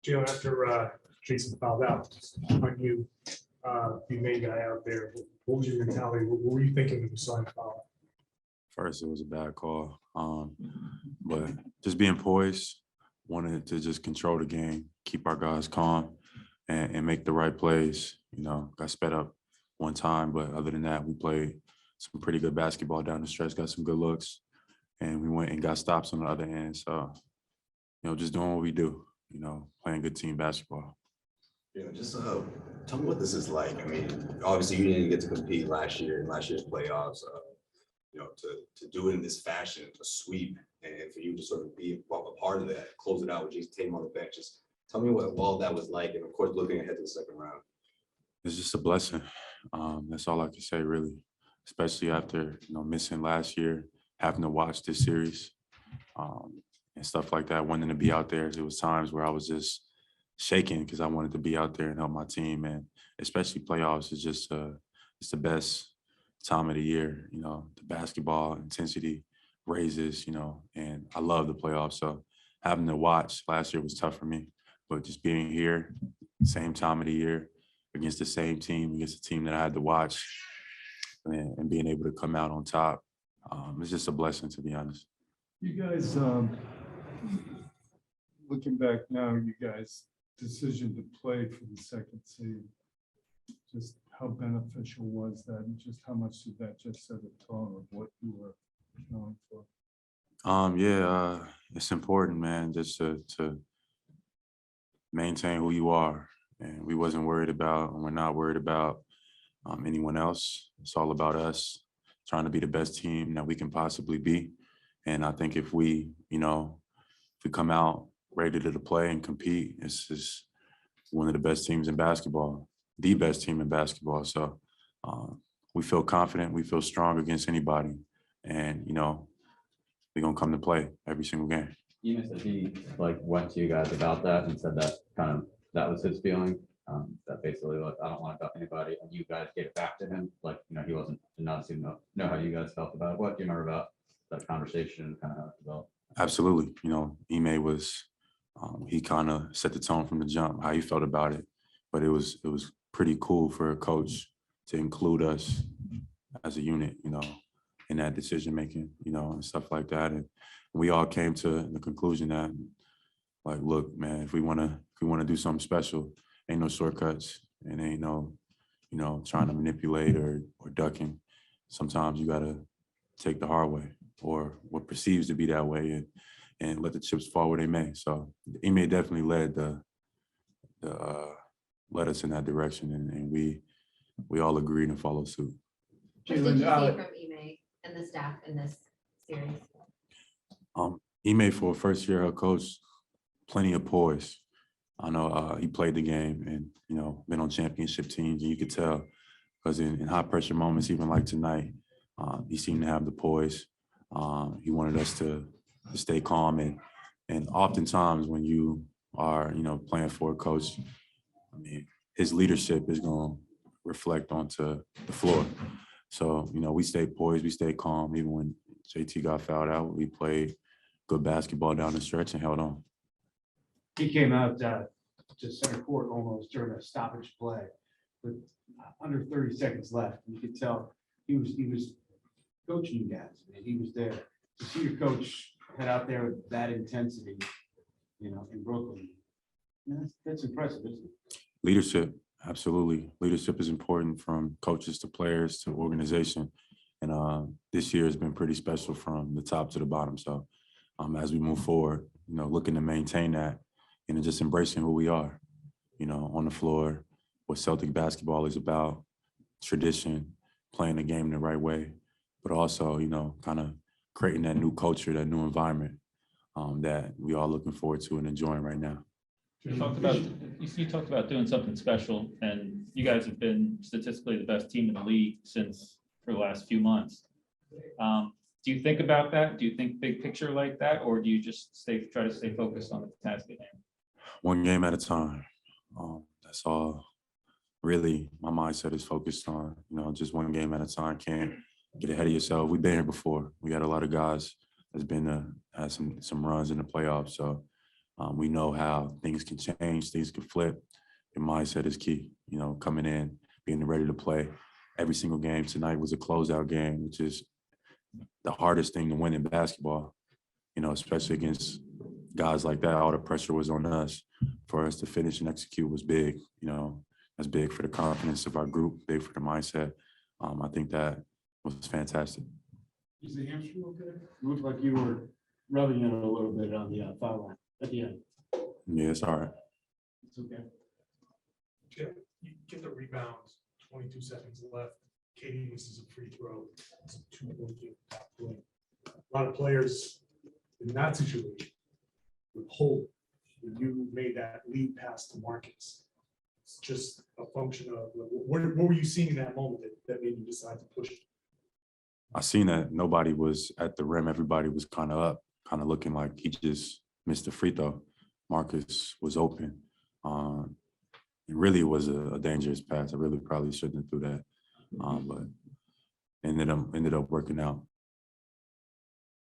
Jaylen, after Jason fouled out on you, you made guy out there. What was your mentality? What were you thinking when you saw him foul? First, it was a bad call, but just being poised, wanted to just control the game, keep our guys calm, and make the right plays. Got sped up one time, but other than that, we played some pretty good basketball down the stretch, got some good looks, and we went and got stops on the other end. So, just doing what we do, playing good team basketball. Just tell me what this is like. I mean, obviously you didn't get to compete last year's playoffs. To do it in this fashion, a sweep, and for you to sort of be a part of that, close it out with Jason Tatum on the bench. Just tell me what all that was like, and of course, looking ahead to the second round. It's just a blessing. That's all I can say, really. Especially after missing last year, having to watch this series and stuff like that, wanting to be out there. There was times where I was just shaking because I wanted to be out there and help my team, and especially playoffs is just it's the best time of the year. The basketball intensity raises, and I love the playoffs. So having to watch last year was tough for me, but just being here, same time of the year against the same team, against a team that I had to watch, and being able to come out on top, it's just a blessing, to be honest. You guys, looking back now, you guys' decision to play for the second seed, just how beneficial was that, and just how much did that just set a tone of what you were going for? It's important, man, just to maintain who you are. And we wasn't worried about, and we're not worried about anyone else. It's all about us trying to be the best team that we can possibly be. And I think if we come out ready to play and compete, it's just one of the best teams in basketball, the best team in basketball. So we feel confident, we feel strong against anybody. And, we're going to come to play every single game. Ime said he went to you guys about that and said that was his feeling. That basically, I don't want to duck anybody, and you guys gave it back to him. He did not seem to know how you guys felt about it. What do you remember about that conversation and kind of how it developed? Absolutely. Ime was, he kind of set the tone from the jump, how he felt about it. But it was pretty cool for a coach to include us as a unit, in that decision making, and stuff like that. And we all came to the conclusion that, look, man, if we want to do something special, ain't no shortcuts, and ain't no, trying to manipulate or ducking. Sometimes you got to take the hard way, or what perceives to be that way, and let the chips fall where they may. So Ime definitely led led us in that direction, and we all agreed and followed suit. What did you see from Ime and the staff in this series? Ime, for a first-year head coach, plenty of poise. I know he played the game and, been on championship teams, and you could tell because in high-pressure moments, even like tonight, he seemed to have the poise. He wanted us to stay calm, and oftentimes when you are, playing for a coach, his leadership is going to reflect onto the floor. So, we stayed poised, we stayed calm. Even when JT got fouled out, we played good basketball down the stretch and held on. He came out to center court almost during a stoppage play with under 30 seconds left. You could tell he was coaching you guys. He was there. To see your coach head out there with that intensity, in Brooklyn, that's impressive, isn't it? Leadership, absolutely. Leadership is important, from coaches to players to organization. And this year has been pretty special from the top to the bottom. So as we move forward, looking to maintain that and just embracing who we are, on the floor, what Celtic basketball is about, tradition, playing the game the right way, but also, kind of creating that new culture, that new environment that we all looking forward to and enjoying right now. You talked about doing something special, and you guys have been statistically the best team in the league for the last few months. Do you think about that? Do you think big picture like that, or do you just try to stay focused on the task at hand? One game at a time. That's all. Really, my mindset is focused on, just one game at a time. Can't get ahead of yourself. We've been here before. We got a lot of guys that's been had some runs in the playoffs. So We know how things can change, things can flip. Your mindset is key, you know, coming in, being ready to play. Every single game tonight was a closeout game, which is the hardest thing to win in basketball, you know, especially against guys like that. All the pressure was on us. For us to finish and execute was big, you know, that's big for the confidence of our group, big for the mindset. I think that was fantastic. Is the hamstring okay? Looked like you were rubbing it a little bit on the foul line at the end. Yeah, it's all right. It's okay. You get the rebounds, 22 seconds left. Katie misses a free throw. It's a 2-point game. Top play. A lot of players in that situation would hold when you made that lead pass to Marcus. It's just a function of what were you seeing in that moment that made you decide to push it? I seen that nobody was at the rim. Everybody was kind of up, kind of looking like he just missed a free throw. Marcus was open. It really was a dangerous pass. I really probably shouldn't have threw that, but ended up working out.